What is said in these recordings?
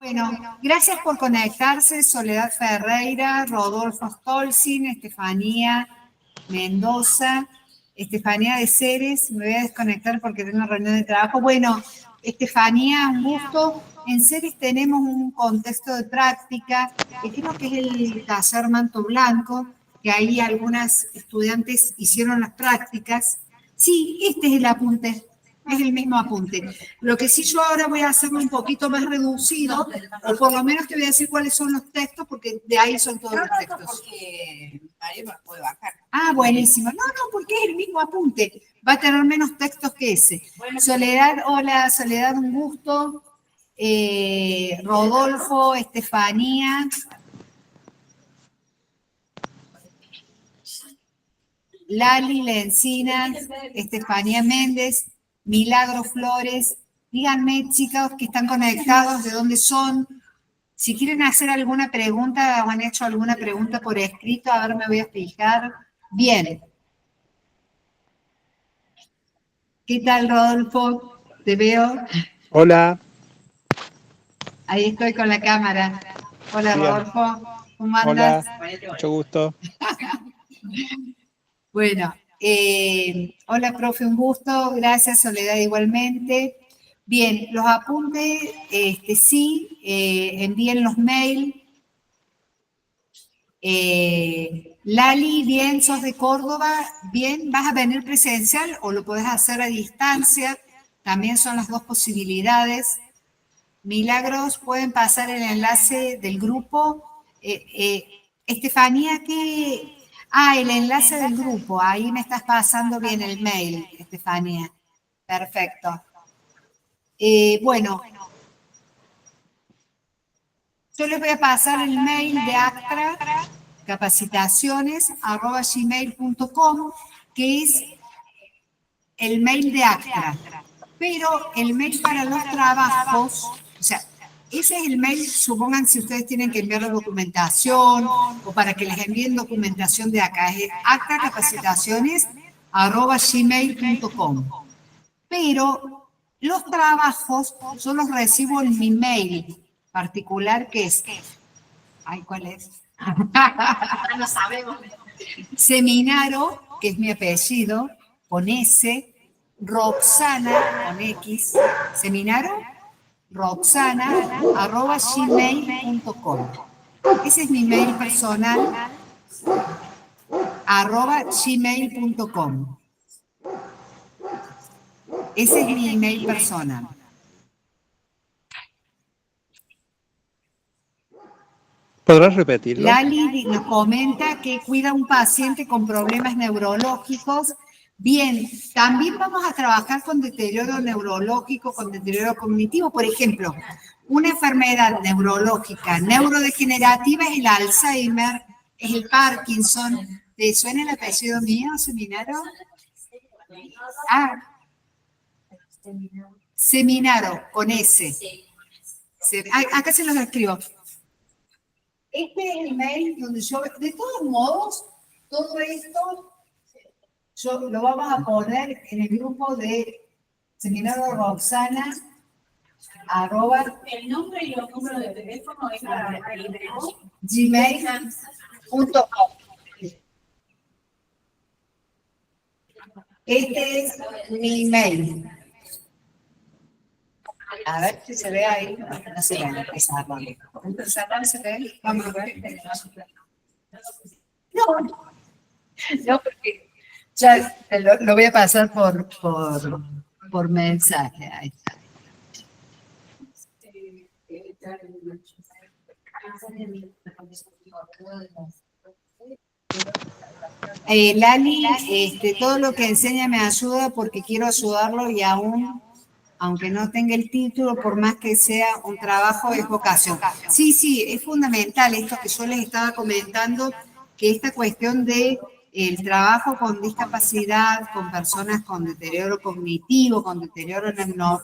Bueno, gracias por conectarse, Soledad Ferreira, Rodolfo Stolzin, Estefanía Mendoza, Estefanía de Ceres. Me voy a desconectar porque tengo una reunión de trabajo. Bueno, Estefanía, un gusto. En Ceres tenemos un contexto de práctica, que creo que es el taller Manto Blanco, que ahí algunas estudiantes hicieron las prácticas. Sí, este es el apunte. Es el mismo apunte. Lo que sí yo ahora voy a hacerlo un poquito más reducido, o por lo menos te voy a decir cuáles son los textos, porque de ahí son todos los textos. Porque María me los puede bajar. Ah, buenísimo. No, porque es el mismo apunte. Va a tener menos textos que ese. Soledad, hola, Soledad, un gusto. Rodolfo, Estefanía. Lali Lencina, Estefanía Méndez, Milagro Flores. Díganme, chicos, que están conectados, de dónde son. Si quieren hacer alguna pregunta o han hecho alguna pregunta por escrito, a ver, me voy a fijar. Bien. ¿Qué tal, Rodolfo? Te veo. Hola. Ahí estoy con la cámara. Hola, Bien. Rodolfo. ¿Cómo andas? Hola, mucho gusto. Bueno, hola, profe, un gusto. Gracias, Soledad, igualmente. Bien, los apuntes, sí, envíen los mails. Lali, bien, sos de Córdoba, bien, ¿vas a venir presencial o lo podés hacer a distancia? También son las dos posibilidades. Milagros, pueden pasar el enlace del grupo. Estefanía, ¿qué? Ah, el enlace del grupo, ahí me estás pasando bien el mail, Estefanía. Perfecto. Bueno, yo les voy a pasar el mail de ACTRA, capacitaciones@gmail.com, que es el mail de ACTRA. Pero el mail para los trabajos, o sea, ese es el mail, supongan si ustedes tienen que enviar la documentación o para que les envíen documentación de acá, es actracapacitaciones@gmail.com. Pero los trabajos yo los recibo en mi mail particular, que es, ay, ¿cuál es? Ahora no sabemos. Seminaro, que es mi apellido, con S, Roxana, con X, seminaro, roxana@gmail.com. Ese es mi mail personal, @gmail.com. Ese es mi email personal. ¿Podrás repetirlo? Lali nos comenta que cuida a un paciente con problemas neurológicos. Bien, también vamos a trabajar con deterioro neurológico, con deterioro cognitivo. Por ejemplo, una enfermedad neurológica neurodegenerativa es el Alzheimer, es el Parkinson. ¿Te suena el apellido mío, Seminaro? Ah, Seminaro, con S. Acá se los escribo. Este es el mail donde yo, de todos modos, todo esto yo lo vamos a poner en el grupo de Seminario Roxana, El nombre y los números de teléfono es gmail.com. Este es mi email. A ver si se ve ahí. No se ve, empezarlo. ¿Empezarlo se ve? Vamos a ver. No, porque ya lo voy a pasar por mensaje. Ahí está. Lali, todo lo que enseña me ayuda porque quiero ayudarlo y aún, aunque no tenga el título, por más que sea un trabajo, es vocación. Sí, es fundamental esto que yo les estaba comentando, que esta cuestión de el trabajo con discapacidad, con personas con deterioro cognitivo, con deterioro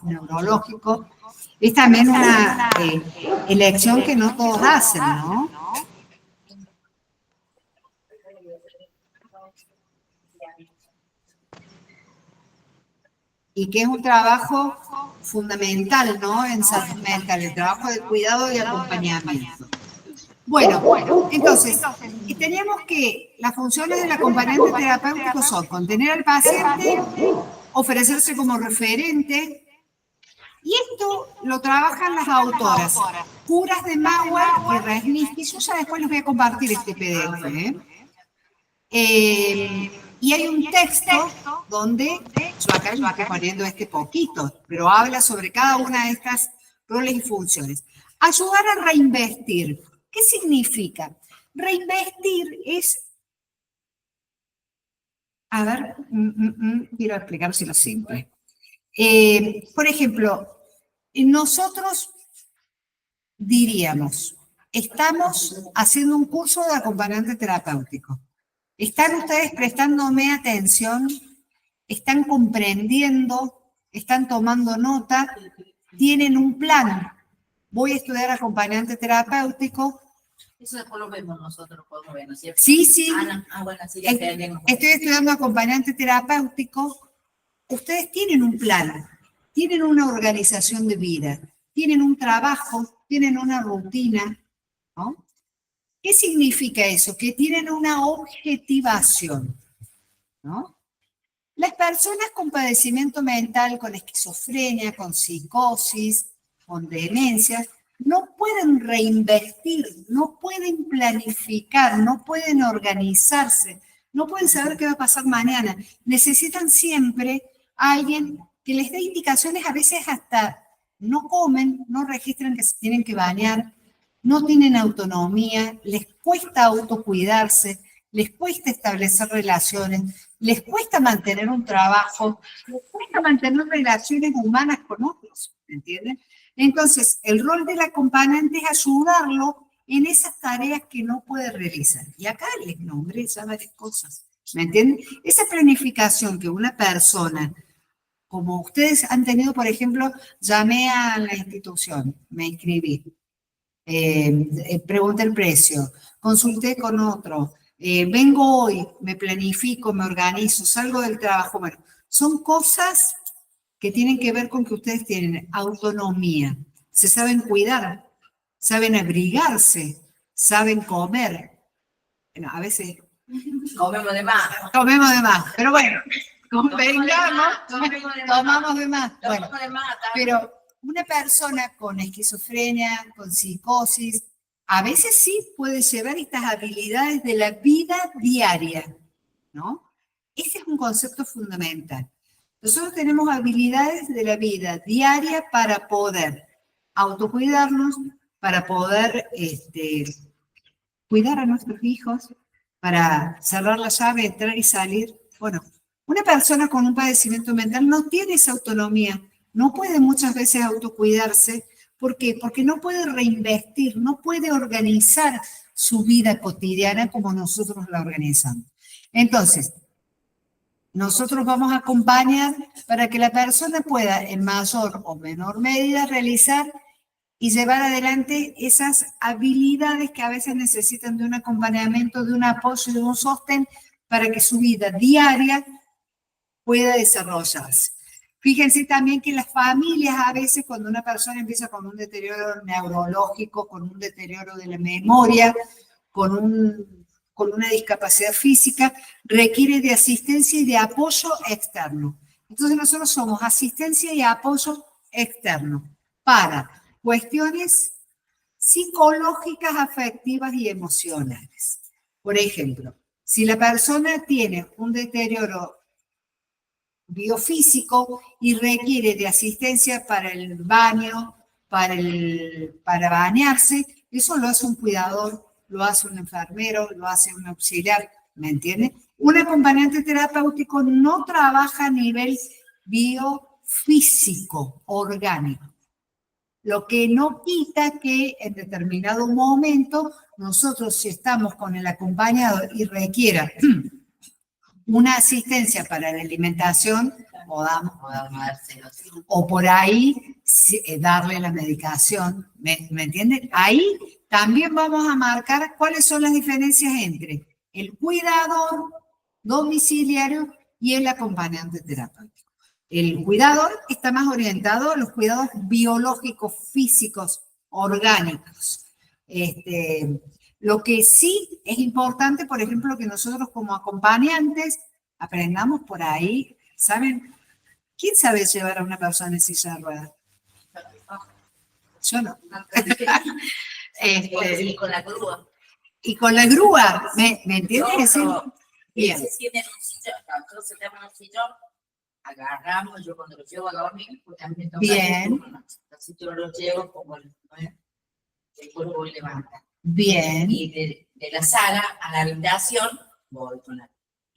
neurológico, es también una elección que no todos hacen, ¿no? Y que es un trabajo fundamental, ¿no? En salud mental, el trabajo de cuidado y acompañamiento. Bueno, entonces, y teníamos que las funciones del acompañante terapéutico son contener al paciente, ofrecerse como referente, y esto lo trabajan las autoras Curas de Mauer y Resniski. Yo ya después les voy a compartir este PDF, y hay un texto donde, yo acá lo estoy poniendo poquito, pero habla sobre cada una de estas roles y funciones. Ayudar a reinvestir. ¿Qué significa? Reinvestir es, a ver, quiero explicar si lo simple. Por ejemplo, nosotros diríamos, estamos haciendo un curso de acompañante terapéutico. ¿Están ustedes prestándome atención? ¿Están comprendiendo? ¿Están tomando nota? ¿Tienen un plan? Voy a estudiar acompañante terapéutico. Eso después lo vemos nosotros, podemos ver, ¿no es cierto? Sí, sí. Bueno, sí, ya entendemos. Estoy estudiando acompañante terapéutico. Ustedes tienen un plan, tienen una organización de vida, tienen un trabajo, tienen una rutina, ¿no? ¿Qué significa eso? Que tienen una objetivación, ¿no? Las personas con padecimiento mental, con esquizofrenia, con psicosis, con demencia, no pueden reinvestir, no pueden planificar, no pueden organizarse, no pueden saber qué va a pasar mañana. Necesitan siempre a alguien que les dé indicaciones, a veces hasta no comen, no registran que se tienen que bañar, no tienen autonomía, les cuesta autocuidarse, les cuesta establecer relaciones, les cuesta mantener un trabajo, les cuesta mantener relaciones humanas con otros, ¿me entienden? Entonces, el rol del acompañante es ayudarlo en esas tareas que no puede realizar. Y acá les nombré ya varias cosas, ¿me entienden? Esa planificación que una persona, como ustedes han tenido, por ejemplo, llamé a la institución, me inscribí, pregunté el precio, consulté con otro, vengo hoy, me planifico, me organizo, salgo del trabajo. Bueno, son cosas que tienen que ver con que ustedes tienen autonomía, se saben cuidar, saben abrigarse, saben comer. Bueno, a veces Comemos de más. comemos de más, pero bueno, convengamos, tomamos de más. Bueno, Comemos de más. pero una persona con esquizofrenia, con psicosis, a veces sí puede llevar estas habilidades de la vida diaria, ¿no? Ese es un concepto fundamental. Nosotros tenemos habilidades de la vida diaria para poder autocuidarnos, para poder cuidar a nuestros hijos, para cerrar la llave, entrar y salir. Bueno, una persona con un padecimiento mental no tiene esa autonomía, no puede muchas veces autocuidarse. ¿Por qué? Porque no puede reinvestir, no puede organizar su vida cotidiana como nosotros la organizamos. Entonces, nosotros vamos a acompañar para que la persona pueda en mayor o menor medida realizar y llevar adelante esas habilidades que a veces necesitan de un acompañamiento, de un apoyo, de un sostén para que su vida diaria pueda desarrollarse. Fíjense también que las familias a veces cuando una persona empieza con un deterioro neurológico, con un deterioro de la memoria, con una discapacidad física, requiere de asistencia y de apoyo externo. Entonces nosotros somos asistencia y apoyo externo para cuestiones psicológicas, afectivas y emocionales. Por ejemplo, si la persona tiene un deterioro biofísico y requiere de asistencia para el baño, para bañarse, eso lo hace un cuidador, lo hace un enfermero, lo hace un auxiliar, ¿me entiende? Un acompañante terapéutico no trabaja a nivel biofísico, orgánico. Lo que no quita que en determinado momento nosotros, si estamos con el acompañado y requiera una asistencia para la alimentación, o por ahí darle la medicación, ¿me entienden? Ahí también vamos a marcar cuáles son las diferencias entre el cuidador domiciliario y el acompañante terapéutico. El cuidador está más orientado a los cuidados biológicos, físicos, orgánicos. Lo que sí es importante, por ejemplo, que nosotros como acompañantes aprendamos por ahí, ¿saben? ¿Quién sabe llevar a una persona en silla de ruedas? Yo no. Y con la grúa. Y con la grúa, ¿me entiendes? Bien. Tienen un sillón, nosotros tenemos un sillón, agarramos, yo cuando lo llevo a dormir, pues también toca. Bien. Así yo lo llevo como el cuerpo levanta. Bien. Y de la sala a la habitación, voy con la.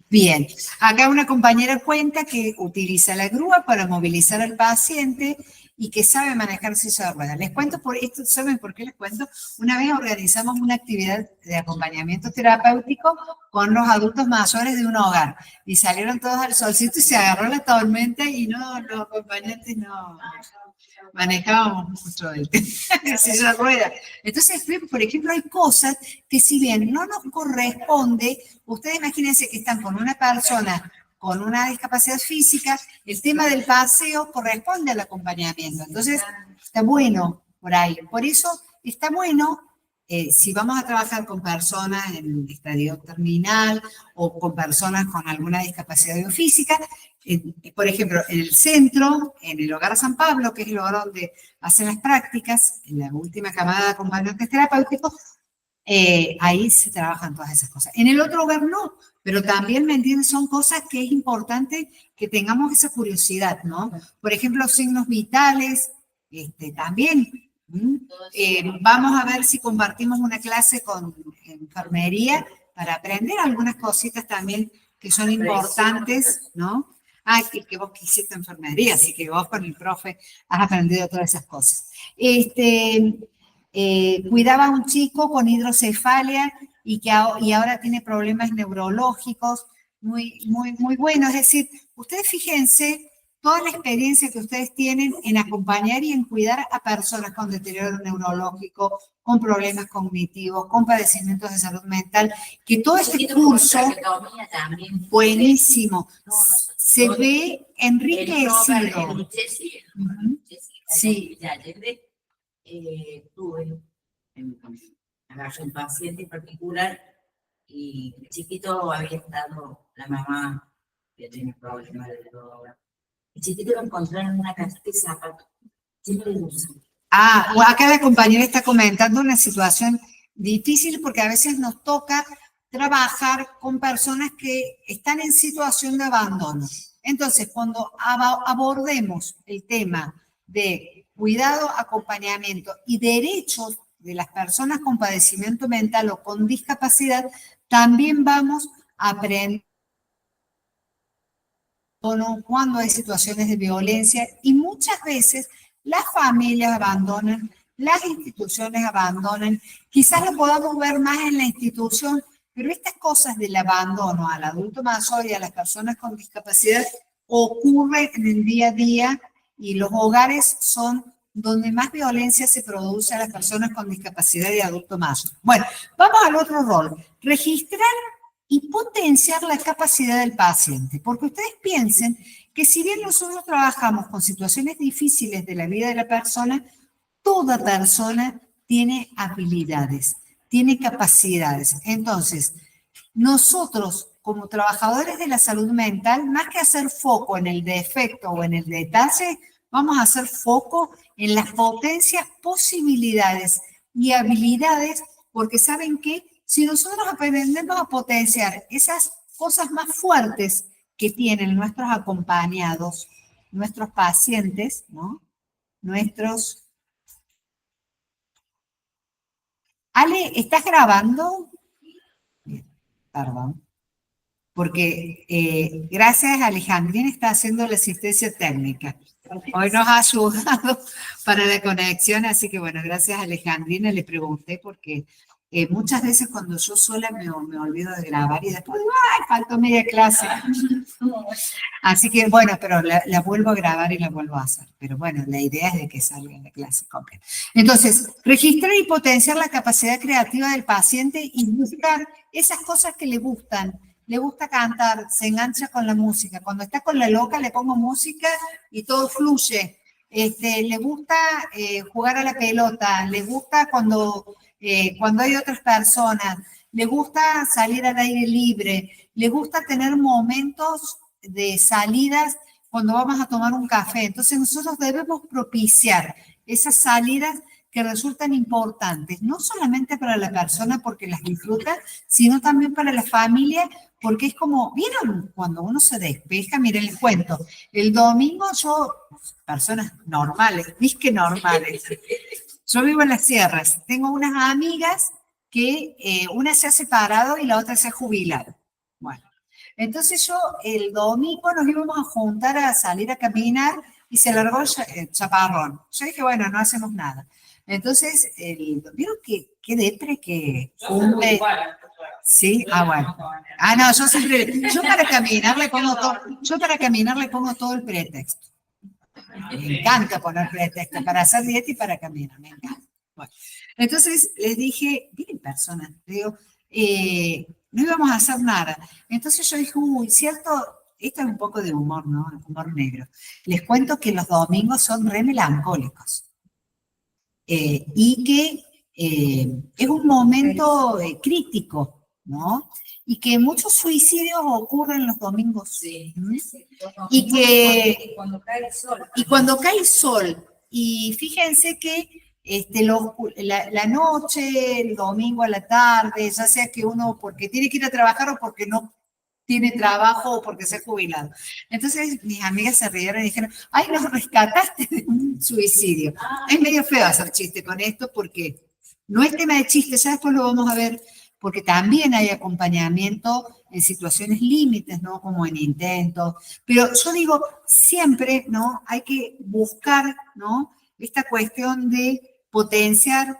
Bien, acá una compañera cuenta que utiliza la grúa para movilizar al paciente y que sabe manejar silla de ruedas. Les cuento por esto, ¿saben por qué les cuento? Una vez organizamos una actividad de acompañamiento terapéutico con los adultos mayores de un hogar y salieron todos al solcito y se agarró la tormenta y no, los acompañantes no manejábamos mucho el silla de ruedas. Entonces, por ejemplo, hay cosas que si bien no nos corresponde, ustedes imagínense que están con una persona con una discapacidad física, el tema del paseo corresponde al acompañamiento. Entonces, está bueno por ahí. Por eso está bueno, si vamos a trabajar con personas en estadio terminal o con personas con alguna discapacidad biofísica, por ejemplo, en el centro, en el Hogar San Pablo, que es el lugar donde hacen las prácticas, en la última camada de acompañantes terapéuticos, ahí se trabajan todas esas cosas. En el otro hogar no, pero también, ¿me entienden? Son cosas que es importante que tengamos esa curiosidad, ¿no? Por ejemplo, signos vitales, también. Vamos a ver si compartimos una clase con enfermería para aprender algunas cositas también que son importantes, ¿no? Ah, que vos quisiste enfermería, así que vos con el profe has aprendido todas esas cosas. Cuidaba a un chico con hidrocefalia y ahora tiene problemas neurológicos muy buenos. Es decir, ustedes fíjense toda la experiencia que ustedes tienen en acompañar y en cuidar a personas con deterioro neurológico, con problemas cognitivos, con padecimientos de salud mental, que todo este curso, buenísimo, se ve enriquecido. Sí. Agarré un paciente en particular y el chiquito había estado, la mamá que tiene problemas de droga. El chiquito lo encontraron en una cajita de zapatos. Siempre lo usan. Acá la compañera está comentando una situación difícil porque a veces nos toca trabajar con personas que están en situación de abandono. Entonces, cuando abordemos el tema de cuidado, acompañamiento y derechos de las personas con padecimiento mental o con discapacidad, también vamos a aprender cuando hay situaciones de violencia y muchas veces las familias abandonan, las instituciones abandonan, quizás lo podamos ver más en la institución, pero estas cosas del abandono al adulto mayor y a las personas con discapacidad ocurren en el día a día y los hogares son donde más violencia se produce a las personas con discapacidad y adulto mayor. Bueno, vamos al otro rol, registrar y potenciar la capacidad del paciente, porque ustedes piensen que si bien nosotros trabajamos con situaciones difíciles de la vida de la persona, toda persona tiene habilidades, tiene capacidades. Entonces, nosotros como trabajadores de la salud mental, más que hacer foco en el defecto o en el detalle, vamos a hacer foco en las potencias, posibilidades y habilidades, porque ¿saben qué? Si nosotros aprendemos a potenciar esas cosas más fuertes que tienen nuestros acompañados, nuestros pacientes, ¿no? Ale, ¿estás grabando? Bien, perdón. Porque gracias a Alejandrina está haciendo la asistencia técnica. Hoy nos ha ayudado para la conexión, así que bueno, gracias a Alejandrina le pregunté porque muchas veces cuando yo sola me olvido de grabar y después digo, ¡ay, faltó media clase! Así que bueno, pero la vuelvo a grabar y la vuelvo a hacer. Pero bueno, la idea es de que salga la clase completa. Entonces, registrar y potenciar la capacidad creativa del paciente y buscar esas cosas que le gustan le gusta cantar, se engancha con la música. Cuando está con la loca le pongo música y todo fluye. Le gusta jugar a la pelota, le gusta cuando hay otras personas, le gusta salir al aire libre, le gusta tener momentos de salidas cuando vamos a tomar un café. Entonces nosotros debemos propiciar esas salidas que resultan importantes, no solamente para la persona porque las disfruta, sino también para la familia, porque es como, ¿vieron? Cuando uno se despeja, miren, les cuento, el domingo yo, personas normales, disque normales, yo vivo en las sierras, tengo unas amigas que una se ha separado y la otra se ha jubilado. Bueno, entonces yo el domingo nos íbamos a juntar a salir a caminar y se largó el chaparrón. Yo dije, bueno, no hacemos nada. Entonces, ¿vieron qué depre que cumple? Sí, bueno. No, yo para caminar le pongo todo el pretexto. Me encanta poner pretexto para hacer dieta y para caminar, me encanta. Bueno, entonces les dije, miren personas, digo, no íbamos a hacer nada. Entonces yo dije, uy, cierto, esto es un poco de humor, ¿no? Humor negro. Les cuento que los domingos son re melancólicos. Y que es un momento crítico, ¿no? Y que muchos suicidios ocurren los domingos. Sí. Y que cuando cae el sol. Y cuando cae el sol, y fíjense que la noche, el domingo a la tarde, ya sea que uno porque tiene que ir a trabajar o porque no tiene trabajo o porque se ha jubilado. Entonces mis amigas se rieron y dijeron, ay, nos rescataste de un suicidio. Es medio feo hacer chiste con esto porque no es tema de chiste, ya después lo vamos a ver, porque también hay acompañamiento en situaciones límites, ¿no? Como en intentos. Pero yo digo, siempre, ¿no? Hay que buscar, ¿no? Esta cuestión de potenciar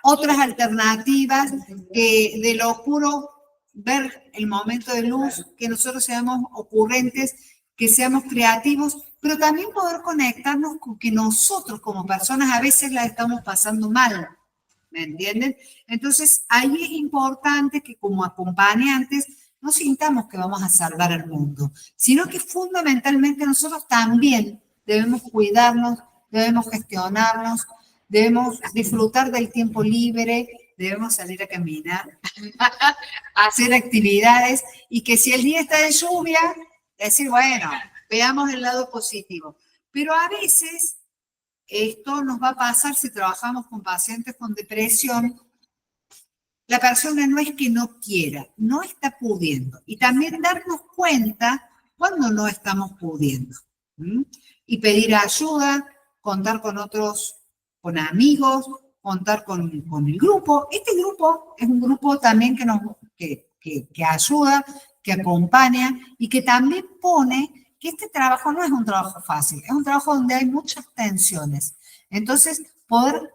otras alternativas, de lo oscuro, ver el momento de luz, que nosotros seamos ocurrentes, que seamos creativos, pero también poder conectarnos con que nosotros como personas a veces la estamos pasando mal, ¿me entienden? Entonces ahí es importante que como acompañantes no sintamos que vamos a salvar el mundo, sino que fundamentalmente nosotros también debemos cuidarnos, debemos gestionarnos, debemos disfrutar del tiempo libre, debemos salir a caminar, a hacer actividades y que si el día está de lluvia, decir, bueno, veamos el lado positivo. Pero a veces esto nos va a pasar si trabajamos con pacientes con depresión. La persona no es que no quiera, no está pudiendo. Y también darnos cuenta cuando no estamos pudiendo. Y pedir ayuda, contar con otros, con amigos, contar con el grupo. Este grupo es un grupo también que ayuda, que acompaña y que también pone que este trabajo no es un trabajo fácil, es un trabajo donde hay muchas tensiones. Entonces, poder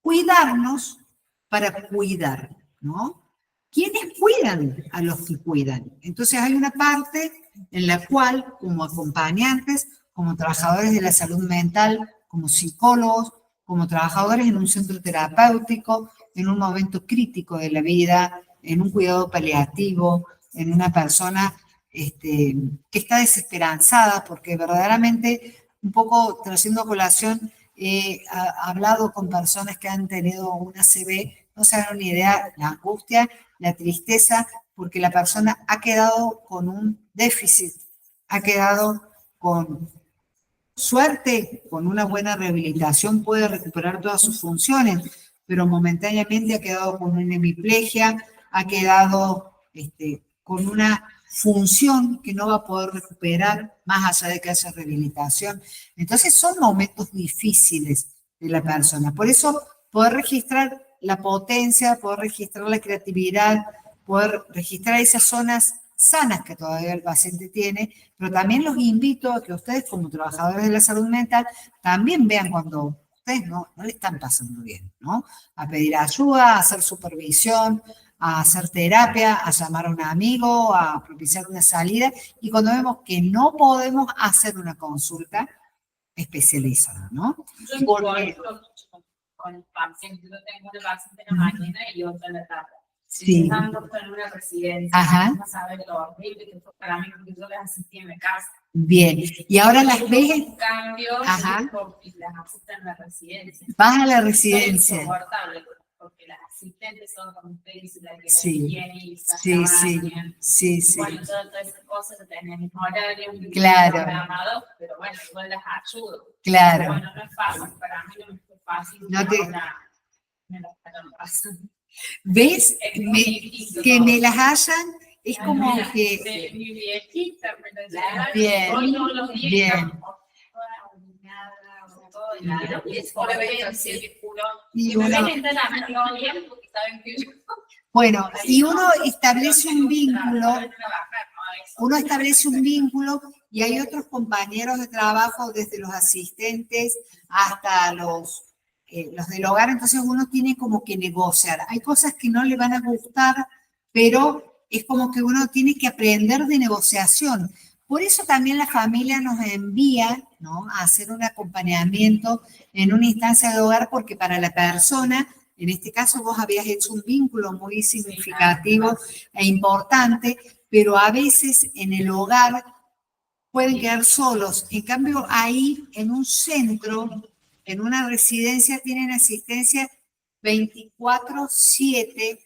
cuidarnos para cuidar, ¿no? ¿Quiénes cuidan a los que cuidan? Entonces, hay una parte en la cual, como acompañantes, como trabajadores de la salud mental, como psicólogos, como trabajadores en un centro terapéutico, en un momento crítico de la vida, en un cuidado paliativo, en una persona que está desesperanzada, porque verdaderamente, un poco trayendo a colación, he hablado con personas que han tenido una ACV, no se dan una idea, la angustia, la tristeza, porque la persona ha quedado con un déficit, ha quedado con suerte, con una buena rehabilitación puede recuperar todas sus funciones, pero momentáneamente ha quedado con una hemiplegia, ha quedado con una función que no va a poder recuperar más allá de que haya rehabilitación. Entonces son momentos difíciles de la persona. Por eso poder registrar la potencia, poder registrar la creatividad, poder registrar esas zonas sanas que todavía el paciente tiene, pero también los invito a que ustedes como trabajadores de la salud mental también vean cuando ustedes no le están pasando bien, ¿no? A pedir ayuda, a hacer supervisión, a hacer terapia, a llamar a un amigo, a propiciar una salida, y cuando vemos que no podemos hacer una consulta especializada, ¿no? Porque con pacientes, yo tengo de paciente en la mañana y otra en la tarde. Sí. Estando en una residencia, Ajá. no saber lo horrible que fue para mí, porque yo las asistí en mi casa. Bien. Y ahora las ves, Un cambio, ajá, porque las asisten en la residencia. vas a la Es residencia. insoportable, porque las asistentes son como ustedes, las que Sí. las higienizan, Sí, las sí, bañan. sí, sí. Bueno, todas esas cosas tienen el mismo horario, Claro. programado, pero bueno, igual las ayudo. Claro. Pero bueno, no es fácil, para mí no me fue fácil. No te- Ahora me lo pasan. ¿Ves? Es muy difícil Que todo. me las hayan, es como Mira, que... de mi viejita, me lo Bien, llevaron, hoy todos los días, bien. estamos todo, y es obviamente el culo. Y Y me uno- ven enteramente todo el día porque saben que yo... Bueno, y uno establece un vínculo, y hay otros compañeros de trabajo, desde los asistentes hasta los del hogar, entonces uno tiene como que negociar. Hay cosas que no le van a gustar, pero es como que uno tiene que aprender de negociación. Por eso también la familia nos envía, ¿no?, a hacer un acompañamiento en una instancia de hogar, porque para la persona, en este caso vos habías hecho un vínculo muy significativo e importante, pero a veces en el hogar pueden quedar solos. En cambio, ahí en un centro, en una residencia, tienen asistencia 24/7,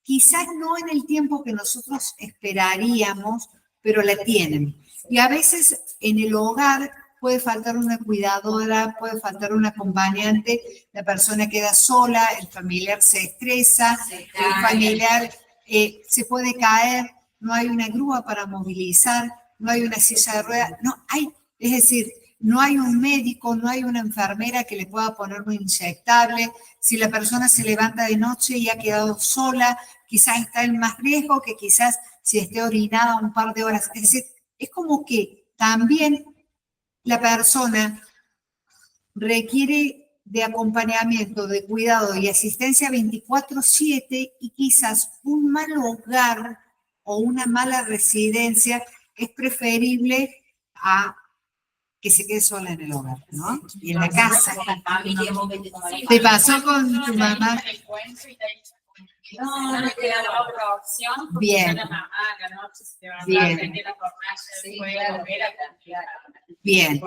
quizás no en el tiempo que nosotros esperaríamos, pero la tienen. Y a veces en el hogar puede faltar una cuidadora, puede faltar un acompañante, la persona queda sola, el familiar se estresa, el familiar se puede caer, no hay una grúa para movilizar, no hay una silla de ruedas, no hay, es decir, no hay un médico, no hay una enfermera que le pueda poner un inyectable. Si la persona se levanta de noche y ha quedado sola, quizás está en más riesgo que quizás si esté orinada un par de horas. Es decir, es como que también la persona requiere de acompañamiento, de cuidado y asistencia 24/7, y quizás un mal hogar o una mala residencia es preferible a que se quede sola en el hogar, ¿no? Y en la casa. ¿Te pasó con tu mamá? No, no queda la otra opción. Bien. La mamá a la noche se va a Bien. atender la jornada, Bien.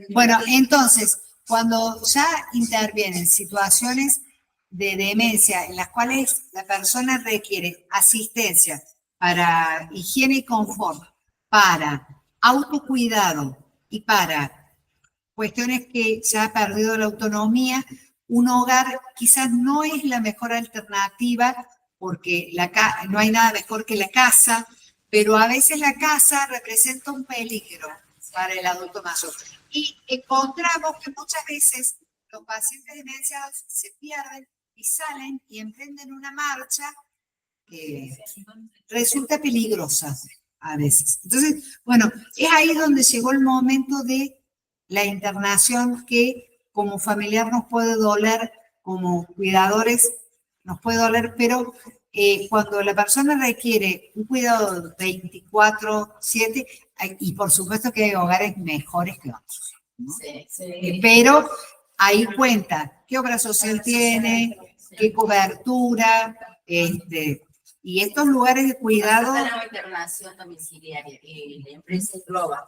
Bueno, entonces, cuando ya intervienen situaciones de demencia en las cuales la persona requiere asistencia para higiene y confort, para autocuidado y para cuestiones que ya ha perdido la autonomía, un hogar quizás no es la mejor alternativa, porque no hay nada mejor que la casa, pero a veces la casa representa un peligro para el adulto mayor. Y encontramos que muchas veces los pacientes demenciados se pierden y salen y emprenden una marcha que resulta peligrosa a veces. Entonces, bueno, es ahí donde llegó el momento de la internación, que como familiar nos puede doler, como cuidadores nos puede doler, pero cuando la persona requiere un cuidado 24/7, y por supuesto que hay hogares mejores que otros, ¿no? Pero ahí cuenta qué obra social tiene, qué cobertura, y estos lugares de cuidado. La internación domiciliaria, la empresa es Global.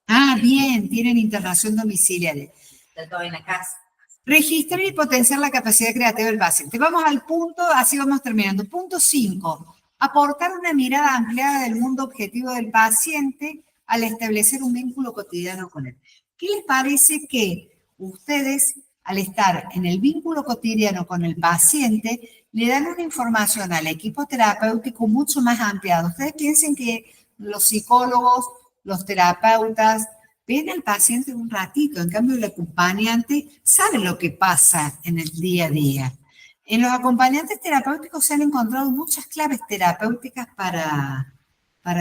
Ah, bien, tienen internación domiciliaria. Está todo en la casa. Registrar y potenciar la capacidad creativa del paciente. Vamos al punto, así vamos terminando. Punto 5. Aportar una mirada ampliada del mundo objetivo del paciente al establecer un vínculo cotidiano con él. ¿Qué les parece que ustedes, al estar en el vínculo cotidiano con el paciente, le dan una información al equipo terapéutico mucho más ampliada? Ustedes piensen que los psicólogos, los terapeutas, ven al paciente un ratito, en cambio el acompañante sabe lo que pasa en el día a día. En los acompañantes terapéuticos se han encontrado muchas claves terapéuticas para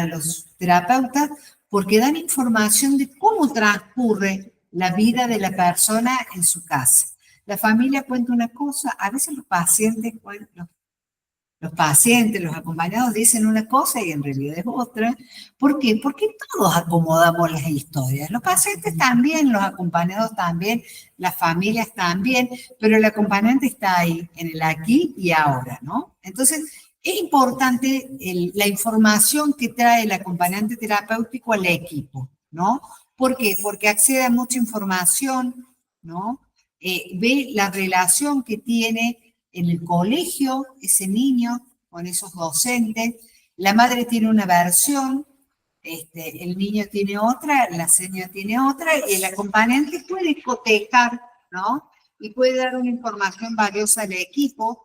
los terapeutas, porque dan información de cómo transcurre la vida de la persona en su casa. La familia cuenta una cosa, a veces los pacientes, los acompañados dicen una cosa y en realidad es otra. ¿Por qué? Porque todos acomodamos las historias. Los pacientes también, los acompañados también, las familias también, pero el acompañante está ahí, en el aquí y ahora, ¿no? Entonces, Es importante la información que trae el acompañante terapéutico al equipo, ¿no? ¿Por qué? Porque accede a mucha información, ¿no? Ve la relación que tiene en el colegio ese niño con esos docentes. La madre tiene una versión, el niño tiene otra, la señora tiene otra, y el acompañante puede cotejar, ¿no? Y puede dar una información valiosa al equipo.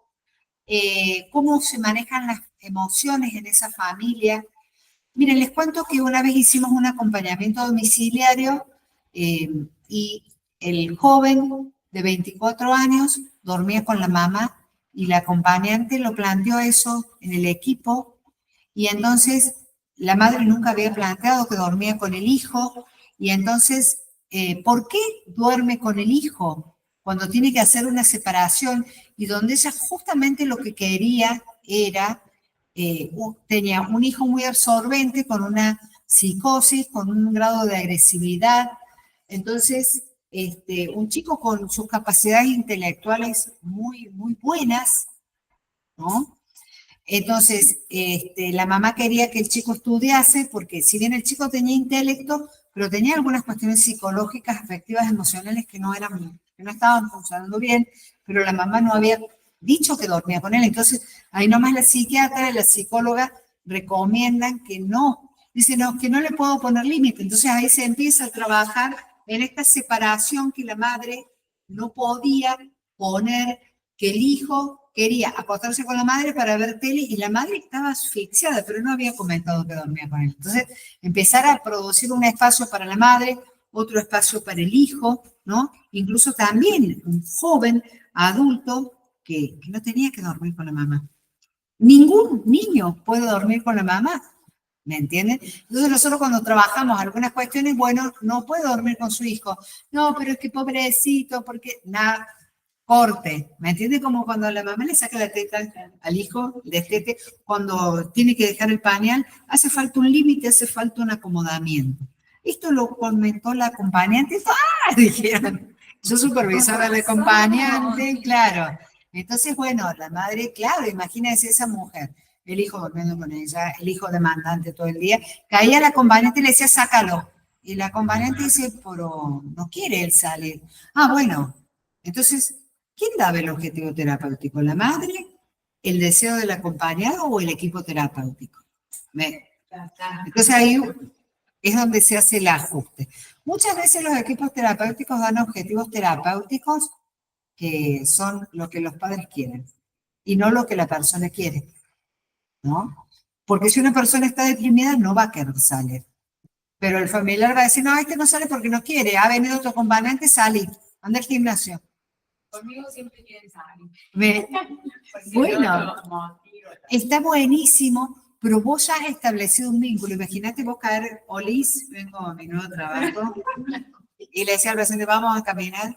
Cómo se manejan las emociones en esa familia. Miren, les cuento que una vez hicimos un acompañamiento domiciliario y el joven de 24 años dormía con la mamá y la acompañante lo planteó eso en el equipo y entonces la madre nunca había planteado que dormía con el hijo y entonces, ¿por qué duerme con el hijo cuando tiene que hacer una separación y donde ella justamente lo que quería era, tenía un hijo muy absorbente con una psicosis, con un grado de agresividad, entonces un chico con sus capacidades intelectuales muy, muy buenas, ¿no? Entonces, la mamá quería que el chico estudiase, porque si bien el chico tenía intelecto, pero tenía algunas cuestiones psicológicas, afectivas, emocionales que no estaban funcionando bien, pero la mamá no había dicho que dormía con él. Entonces, ahí nomás la psiquiatra y la psicóloga recomiendan que no. Dicen, no, que no le puedo poner límite. Entonces, ahí se empieza a trabajar en esta separación que la madre no podía poner, que el hijo quería acostarse con la madre para ver tele y la madre estaba asfixiada, pero no había comentado que dormía con él. Entonces, empezar a producir un espacio para la madre, otro espacio para el hijo, ¿no? Incluso también un joven adulto que no tenía que dormir con la mamá. Ningún niño puede dormir con la mamá, ¿me entienden? Entonces nosotros cuando trabajamos algunas cuestiones, bueno, no puede dormir con su hijo. No, pero es que pobrecito, porque nada, corte, ¿me entiende? Como cuando la mamá le saca la teta al hijo, le tete, cuando tiene que dejar el pañal, hace falta un límite, hace falta un acomodamiento. Esto lo comentó la acompañante, ¡ah! Dijeron, yo supervisaba al acompañante, claro. Entonces, bueno, la madre, claro, imagínense esa mujer, el hijo durmiendo con ella, el hijo demandante todo el día, caía la acompañante y le decía, sácalo. Y la acompañante dice, pero no quiere él salir. Ah, bueno, entonces, ¿quién daba el objetivo terapéutico? ¿La madre, el deseo del acompañado o el equipo terapéutico? Entonces ahí es donde se hace el ajuste. Muchas veces los equipos terapéuticos dan objetivos terapéuticos que son lo que los padres quieren y no lo que la persona quiere, ¿no? Porque si una persona está deprimida no va a querer salir. Pero el familiar va a decir, no, este no sale porque no quiere, ha venido otro acompañante, sale, anda al gimnasio. Conmigo siempre quieren salir. Bueno, está buenísimo, pero vos ya has establecido un vínculo. Imagínate vos caer, Olis, vengo a mi nuevo trabajo, y le decía al paciente, vamos a caminar.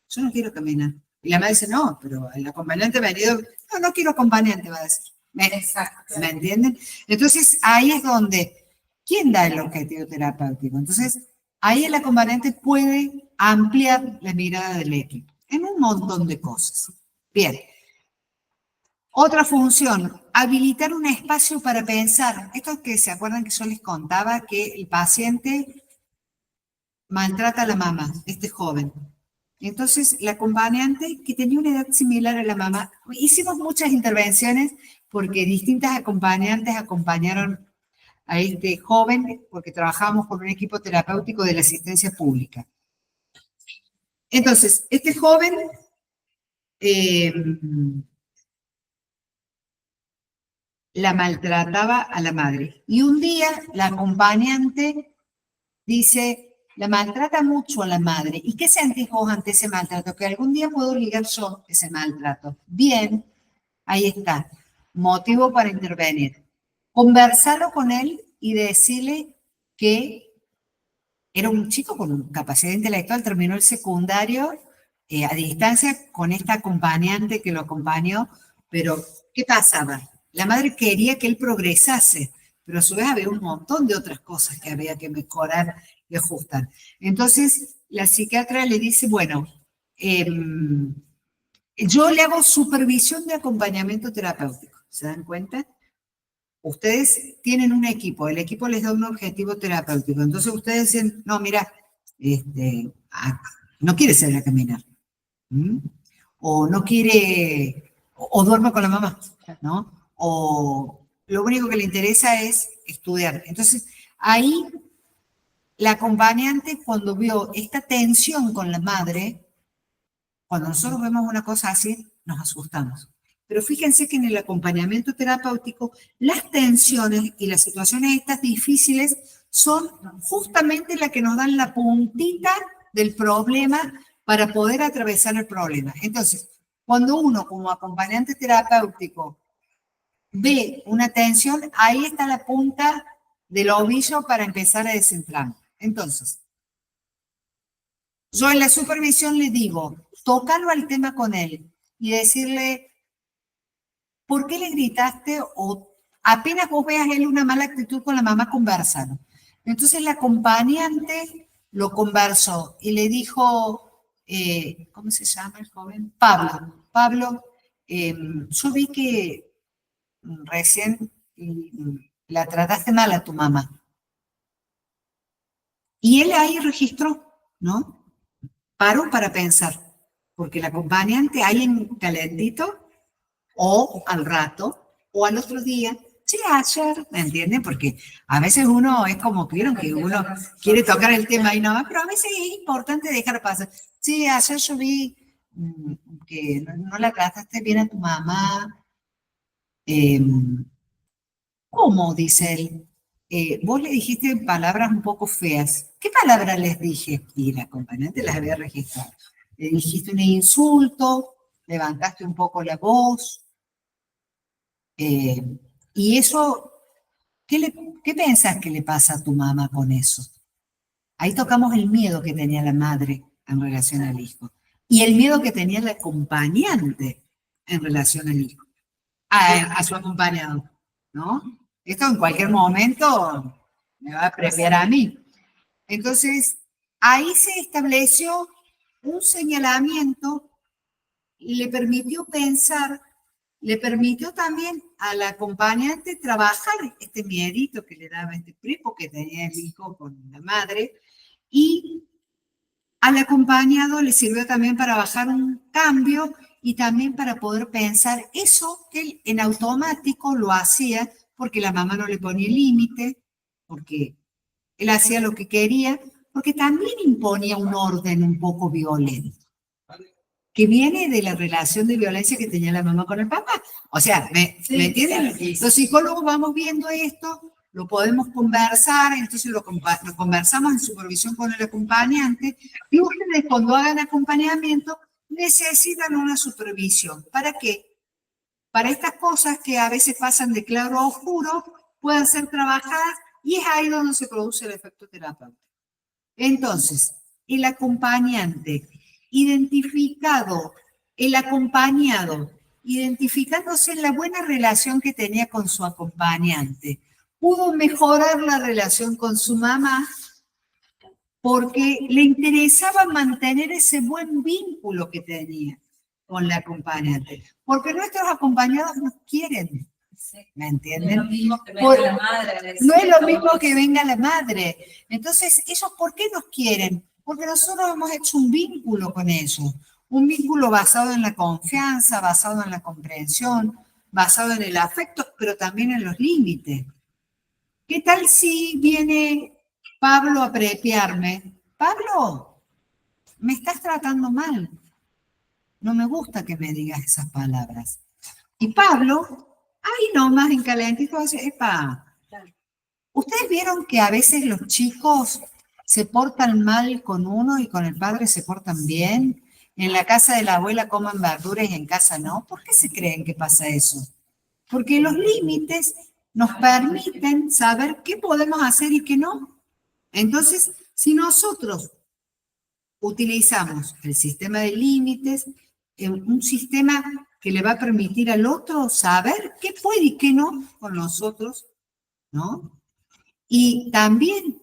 Yo no quiero caminar. Y la madre dice, no, pero el acompañante me ha venido, no quiero acompañante, va a decir. ¿Me entienden? Entonces, ahí es donde, ¿quién da el objetivo terapéutico? Entonces, ahí el acompañante puede ampliar la mirada del equipo en un montón de cosas. Bien. Otra función, habilitar un espacio para pensar. Esto es que se acuerdan que yo les contaba que el paciente maltrata a la mamá, este joven. Entonces, la acompañante, que tenía una edad similar a la mamá, hicimos muchas intervenciones porque distintas acompañantes acompañaron a este joven porque trabajábamos con un equipo terapéutico de la asistencia pública. Entonces, este joven la maltrataba a la madre. Y un día la acompañante dice, la maltrata mucho a la madre. ¿Y qué sentís vos ante ese maltrato? Que algún día puedo ligar yo ese maltrato. Bien, ahí está. Motivo para intervenir. Conversarlo con él y decirle que era un chico con capacidad intelectual, terminó el secundario a distancia con esta acompañante que lo acompañó, pero ¿qué pasaba? La madre quería que él progresase, pero a su vez había un montón de otras cosas que había que mejorar y ajustar. Entonces, la psiquiatra le dice, bueno, yo le hago supervisión de acompañamiento terapéutico. ¿Se dan cuenta? Ustedes tienen un equipo, el equipo les da un objetivo terapéutico. Entonces ustedes dicen, no, mira, no quiere salir a caminar. ¿Mm? O no quiere, o duerme con la mamá, ¿no? O lo único que le interesa es estudiar. Entonces, ahí la acompañante, cuando vio esta tensión con la madre, cuando nosotros vemos una cosa así, nos asustamos. Pero fíjense que en el acompañamiento terapéutico, las tensiones y las situaciones estas difíciles son justamente las que nos dan la puntita del problema para poder atravesar el problema. Entonces, cuando uno como acompañante terapéutico ve una tensión, ahí está la punta del ovillo para empezar a desentramar. Entonces, yo en la supervisión le digo, tócalo al tema con él y decirle, ¿por qué le gritaste? O apenas vos veas él una mala actitud con la mamá, conversalo. Entonces la acompañante lo conversó y le dijo, ¿cómo se llama el joven? Pablo. Pablo, yo vi que recién la trataste mal a tu mamá. Y él ahí registró, ¿no? Paró para pensar, porque el acompañante ahí en calentito, o al rato, o al otro día, sí, ayer, ¿me entienden? Porque a veces uno es como, vieron que uno quiere tocar el tema y no, pero a veces es importante dejar pasar. Sí, ayer yo vi que no la trataste bien a tu mamá. ¿Cómo? Dice él. Vos le dijiste palabras un poco feas. ¿Qué palabras les dije? Y la acompañante las había registrado. Le dijiste un insulto, levantaste un poco la voz. Y eso, ¿qué pensás que le pasa a tu mamá con eso? Ahí tocamos el miedo que tenía la madre en relación al hijo. Y el miedo que tenía la acompañante en relación al hijo. A su acompañado, ¿no? Esto en cualquier momento me va a premiar a mí. Entonces, ahí se estableció un señalamiento, le permitió pensar, le permitió también al acompañante trabajar este miedito que le daba este primo que tenía el hijo con la madre, y al acompañado le sirvió también para bajar un cambio y también para poder pensar eso que él en automático lo hacía porque la mamá no le ponía límite, porque él hacía lo que quería, porque también imponía un orden un poco violento, que viene de la relación de violencia que tenía la mamá con el papá. O sea, ¿me entienden? Sí. Los psicólogos vamos viendo esto, lo podemos conversar, entonces lo conversamos en supervisión con el acompañante, y ustedes cuando hagan acompañamiento necesitan una supervisión. ¿Para qué? Para estas cosas que a veces pasan de claro a oscuro, puedan ser trabajadas, y es ahí donde se produce el efecto terapéutico. Entonces, el acompañante identificándose en la buena relación que tenía con su acompañante, pudo mejorar la relación con su mamá porque le interesaba mantener ese buen vínculo que tenía con la acompañante. Porque nuestros acompañados nos quieren, ¿me entienden? No es lo mismo que venga la madre. No es lo mismo que venga la madre. Entonces, ¿ellos por qué nos quieren? Porque nosotros hemos hecho un vínculo con ellos. Un vínculo basado en la confianza, basado en la comprensión, basado en el afecto, pero también en los límites. ¿Qué tal si viene Pablo a prepiarme? Pablo, me estás tratando mal. No me gusta que me digas esas palabras. Y Pablo, ahí nomás en calentito, dice, epa, ¿ustedes vieron que a veces los chicos se portan mal con uno y con el padre se portan bien? En la casa de la abuela coman verduras y en casa no. ¿Por qué se creen que pasa eso? Porque los límites nos permiten saber qué podemos hacer y qué no. Entonces, si nosotros utilizamos el sistema de límites, un sistema que le va a permitir al otro saber qué puede y qué no con nosotros, ¿no? Y también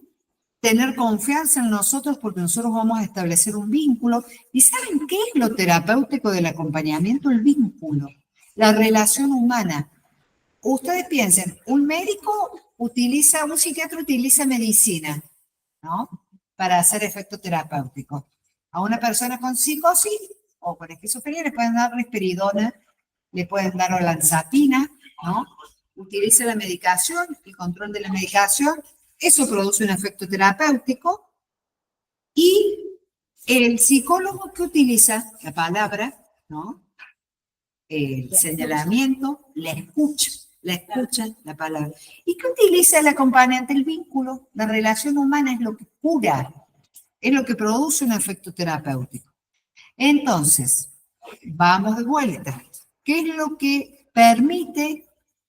tener confianza en nosotros porque nosotros vamos a establecer un vínculo. ¿Y saben qué es lo terapéutico del acompañamiento? El vínculo, la relación humana. ustedes piensen, un psiquiatra utiliza medicina, ¿no? Para hacer efecto terapéutico. A una persona con psicosis o con esquizofrenia le pueden dar risperidona, le pueden dar olanzapina, ¿no? Utiliza la medicación, el control de la medicación, eso produce un efecto terapéutico. Y el psicólogo que utiliza la palabra, ¿no? El señalamiento, la escucha, la palabra. ¿Y qué utiliza el acompañante? El vínculo. La relación humana es lo que cura, es lo que produce un efecto terapéutico. Entonces, vamos de vuelta. ¿Qué es lo que permite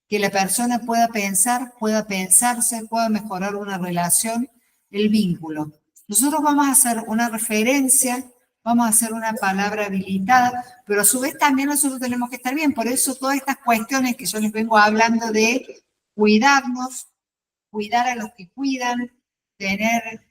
que la persona pueda pensar, pueda pensarse, pueda mejorar una relación? El vínculo. Nosotros vamos a hacer una referencia, vamos a hacer una palabra habilitada, pero a su vez también nosotros tenemos que estar bien. Por eso todas estas cuestiones que yo les vengo hablando de cuidarnos, cuidar a los que cuidan, tener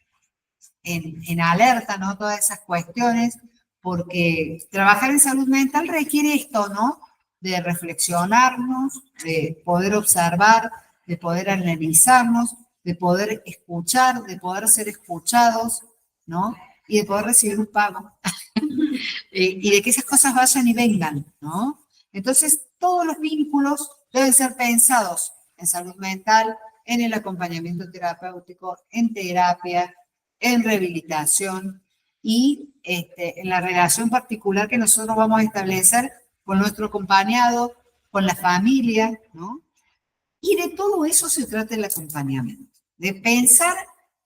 en alerta, ¿no? Todas esas cuestiones, porque trabajar en salud mental requiere esto, ¿no? De reflexionarnos, de poder observar, de poder analizarnos, de poder escuchar, de poder ser escuchados, ¿no? Y de poder recibir un pago. Y de que esas cosas vayan y vengan, ¿no? Entonces, todos los vínculos deben ser pensados en salud mental, en el acompañamiento terapéutico, en terapia, en rehabilitación y en la relación particular que nosotros vamos a establecer con nuestro acompañado, con la familia, ¿no? Y de todo eso se trata el acompañamiento, de pensar,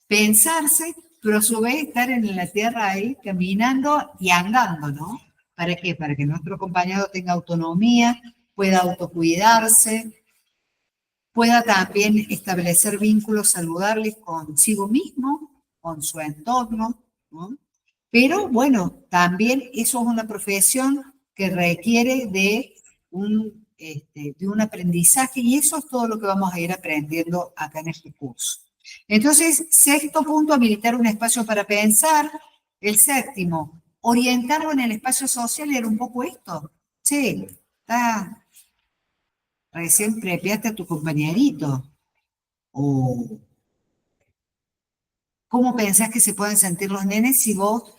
pensarse, pero a su vez estar en la tierra ahí caminando y andando, ¿no? ¿Para qué? Para que nuestro acompañado tenga autonomía, pueda autocuidarse, pueda también establecer vínculos saludables consigo mismo, con su entorno, ¿no? Pero bueno, también eso es una profesión que requiere de un aprendizaje y eso es todo lo que vamos a ir aprendiendo acá en este curso. Entonces, sexto punto, habilitar un espacio para pensar. El séptimo, orientarlo en el espacio social era un poco esto. Sí, recién prepiaste a tu compañerito. O cómo pensás que se pueden sentir los nenes si vos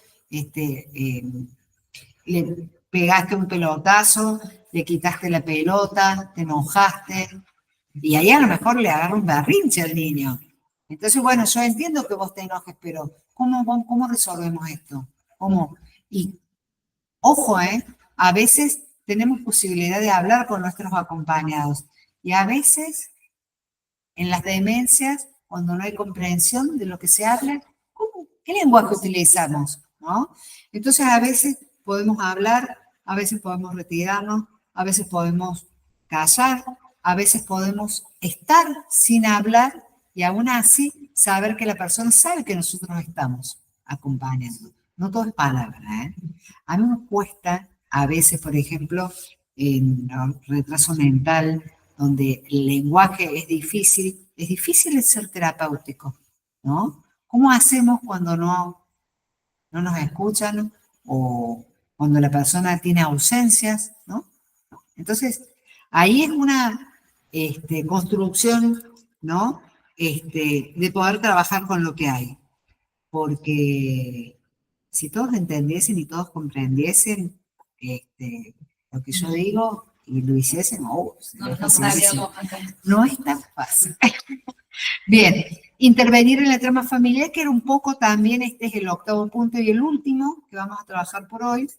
le pegaste un pelotazo, le quitaste la pelota, te enojaste, y ahí a lo mejor le agarra un berrinche al niño. Entonces, bueno, yo entiendo que vos te enojes, pero ¿cómo resolvemos esto? ¿Cómo? Y ojo, a veces tenemos posibilidad de hablar con nuestros acompañados, y a veces en las demencias, cuando no hay comprensión de lo que se habla, ¿qué lenguaje utilizamos? ¿No? Entonces, a veces podemos hablar, a veces podemos retirarnos, a veces podemos callar, a veces podemos estar sin hablar y aún así saber que la persona sabe que nosotros estamos acompañando. No todo es palabra, ¿eh? A mí me cuesta, a veces, por ejemplo, en retraso mental, donde el lenguaje es difícil el ser terapéutico, ¿no? ¿Cómo hacemos cuando no nos escuchan o cuando la persona tiene ausencias, ¿no? Entonces, ahí es una construcción, ¿no? De poder trabajar con lo que hay. Porque si todos entendiesen y todos comprendiesen lo que yo digo y lo hiciesen, sería facilísimo. No es tan fácil. Bien, intervenir en la trama familiar, que era un poco también, este es el octavo punto y el último que vamos a trabajar por hoy,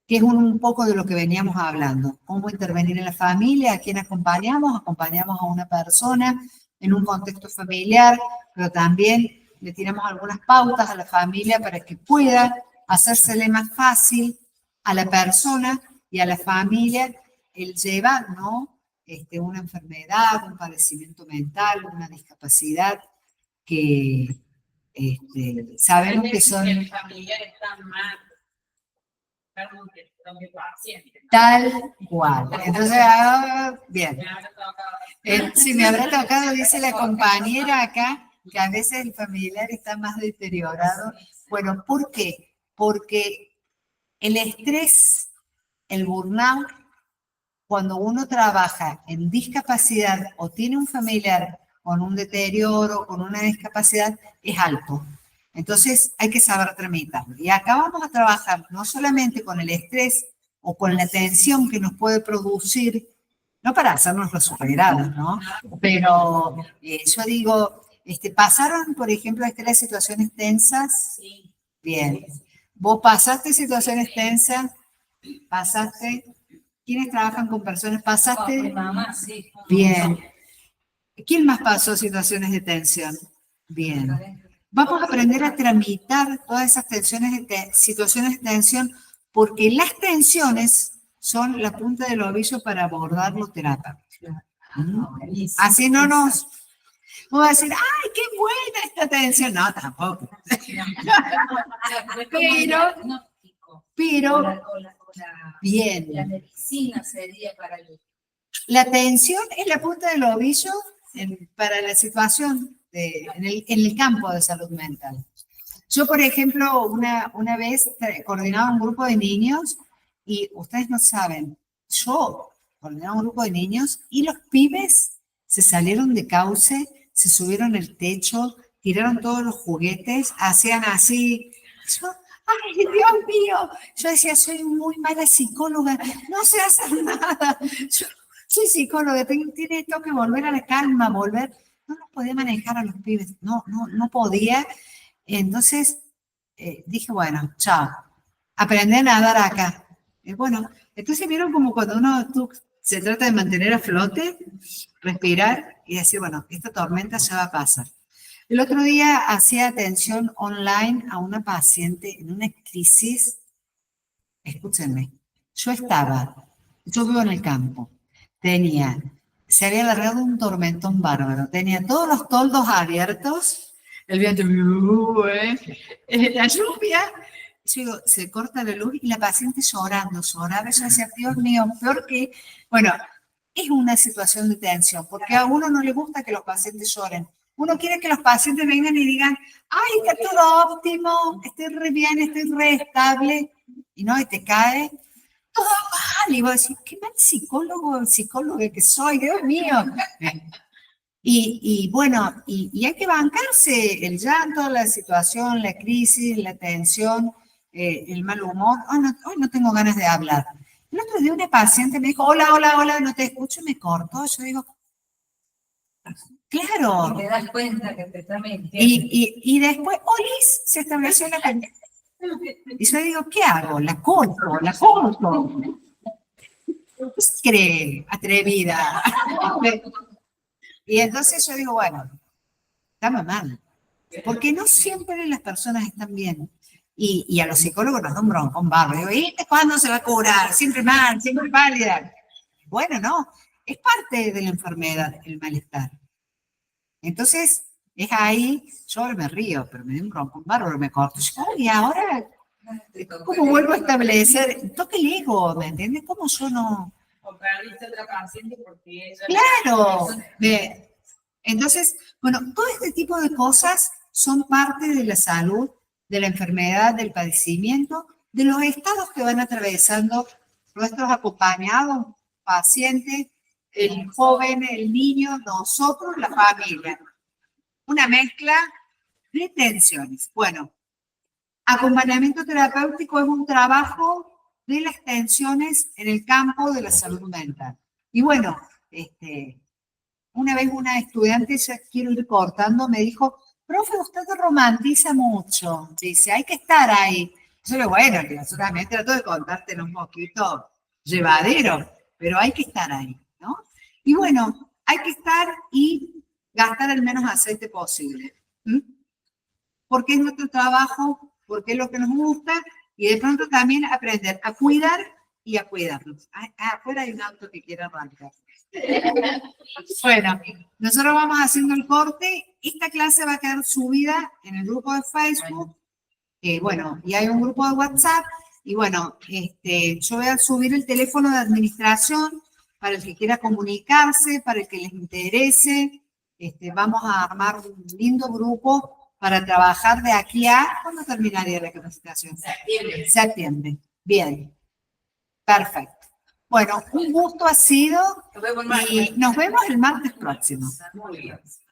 que es un poco de lo que veníamos hablando. Cómo intervenir en la familia, a quién acompañamos. Acompañamos a una persona en un contexto familiar, pero también le tiramos algunas pautas a la familia para que pueda hacérsele más fácil a la persona y a la familia el llevar, ¿no? Una enfermedad, un padecimiento mental, una discapacidad que sabemos que son... El familiar está más enfermo que el paciente. Tal cual. Entonces, bien. Sí, me habrá tocado, dice la compañera acá, que a veces el familiar está más deteriorado. Bueno, ¿por qué? Porque el estrés, el burnout, cuando uno trabaja en discapacidad o tiene un familiar con un deterioro, con una discapacidad, es alto. Entonces hay que saber tramitarlo. Y acá vamos a trabajar no solamente con el estrés o con la tensión que nos puede producir, no para hacernos los superados, ¿no? Pero yo digo, ¿pasaron, por ejemplo, las situaciones tensas? Sí. Bien. ¿Vos pasaste situaciones tensas? ¿Pasaste? ¿Quiénes trabajan con personas? ¿Pasaste? Mi mamá, sí. Bien. ¿Quién más pasó situaciones de tensión? Bien. Vamos a aprender a tramitar todas esas situaciones de tensión, porque las tensiones son la punta del ovillo para abordar los terapéuticos. Así no nos vamos a decir, ¡ay, qué buena esta tensión! No, tampoco. Pero, bien. La medicina sería para el... La tensión es la punta del ovillo para la situación en el campo de salud mental. Yo, por ejemplo, una vez coordinaba un grupo de niños y ustedes no saben, yo coordinaba un grupo de niños y los pibes se salieron de cauce, se subieron al techo, tiraron todos los juguetes, hacían así. Yo, ¡ay, Dios mío! Yo decía, soy muy mala psicóloga, no sé hacer nada. Yo soy psicóloga, tengo que volver a la calma, volver. No los podía manejar a los pibes, no podía. Entonces dije, bueno, chao, aprendí a nadar acá. Bueno, entonces vieron como cuando se trata de mantener a flote, respirar y decir, bueno, esta tormenta ya va a pasar. El otro día hacía atención online a una paciente en una crisis. Escúchenme, yo vivo en el campo, se había alargado un tormentón bárbaro, tenía todos los toldos abiertos, el viento, la lluvia, yo digo, se corta la luz y la paciente lloraba, yo decía, Dios mío, peor que, bueno, es una situación de tensión, porque a uno no le gusta que los pacientes lloren. Uno quiere que los pacientes vengan y digan, ¡ay, está todo óptimo! Estoy re bien, estoy re estable. Y no, y te cae todo mal. Y vos decís, qué mal psicólogo que soy, Dios mío. Y bueno, y hay que bancarse el llanto, la situación, la crisis, la tensión, el mal humor. Hoy no tengo ganas de hablar. El otro día una paciente me dijo, hola, no te escucho, y me cortó. Yo digo, claro. Te das cuenta que te está mintiendo. Y después, Olis, se estableció la pendeja. Y yo digo, ¿qué hago? La corto. ¿Qué se cree? Atrevida. Y entonces yo digo, bueno, estamos mal. Porque no siempre las personas están bien. Y a los psicólogos nos da un broncón barrio. ¿Y cuándo se va a curar? Siempre mal, siempre pálida. Bueno, no. Es parte de la enfermedad, el malestar. Entonces, es ahí, yo ahora me río, pero me dio un broncón bárbaro, me corto. Y ahora, ¿cómo vuelvo a establecer? Toque el ego, ¿me entiendes? ¿Cómo yo no? O perdiste otra paciente porque ella... Claro. Entonces, bueno, todo este tipo de cosas son parte de la salud, de la enfermedad, del padecimiento, de los estados que van atravesando nuestros acompañados, pacientes, el joven, el niño, nosotros, la familia. Una mezcla de tensiones. Bueno, acompañamiento terapéutico es un trabajo de las tensiones en el campo de la salud mental. Y bueno, una vez una estudiante, ya quiero ir cortando, me dijo, profe, usted romantiza mucho. Dice, hay que estar ahí. Yo le digo, bueno, solamente trato de contártelo un poquito llevadero, pero hay que estar ahí, ¿no? Y bueno, hay que estar y gastar el menos aceite posible. Porque es nuestro trabajo, porque es lo que nos gusta, y de pronto también aprender a cuidar y a cuidarnos. Afuera hay un auto que quiere arrancar. Bueno, nosotros vamos haciendo el corte. Esta clase va a quedar subida en el grupo de Facebook. Bueno, y hay un grupo de WhatsApp. Y bueno, yo voy a subir el teléfono de administración para el que quiera comunicarse, para el que les interese. Vamos a armar un lindo grupo para trabajar de aquí a... ¿Cuándo terminaría la capacitación? Septiembre. Septiembre. Bien. Perfecto. Bueno, un gusto ha sido Nos vemos más. y nos vemos el martes próximo. Muy bien.